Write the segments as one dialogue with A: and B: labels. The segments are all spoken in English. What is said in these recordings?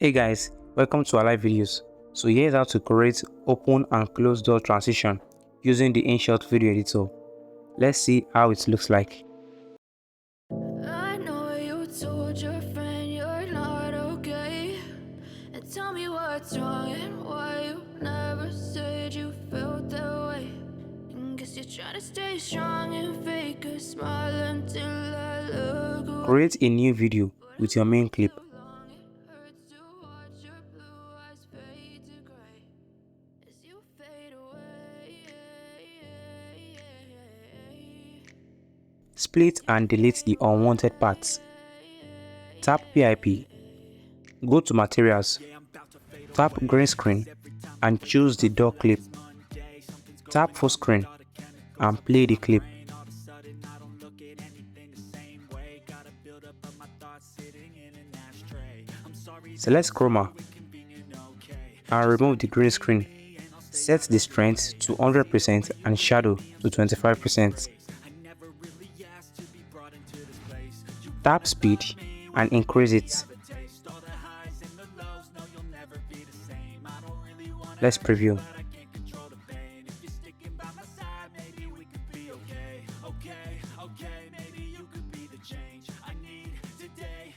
A: Hey guys, welcome to our live videos. So here's how to create open and close door transition using the InShot video editor. Let's see how it looks like.
B: I know you told your friend you're not okay, and tell me what's wrong and why you never said you felt that way. And guess you're trying to stay strong and fake a smile until I look away.
A: Create a new video with your main clip.
B: Too long it hurts to watch your blue eyes fade to gray as you fade away.
A: Split and delete the unwanted parts. Tap PIP. Go to Materials. Tap Green Screen and choose the door clip. Tap Full Screen and play the clip. Select Chroma and remove the green screen. Set the strength to 100% and shadow to 25%. Tap speed and increase it. Let's preview.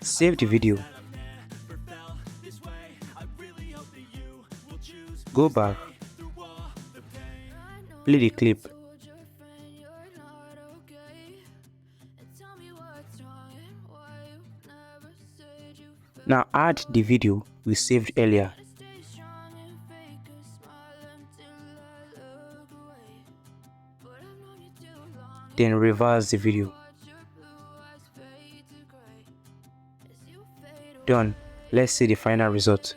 A: Save the video. Go back. Play the clip. Now add the video we saved earlier. Then reverse the video. Done. Let's see the final result.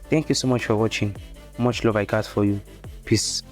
A: Thank you so much for watching. Much love I got for you. Peace.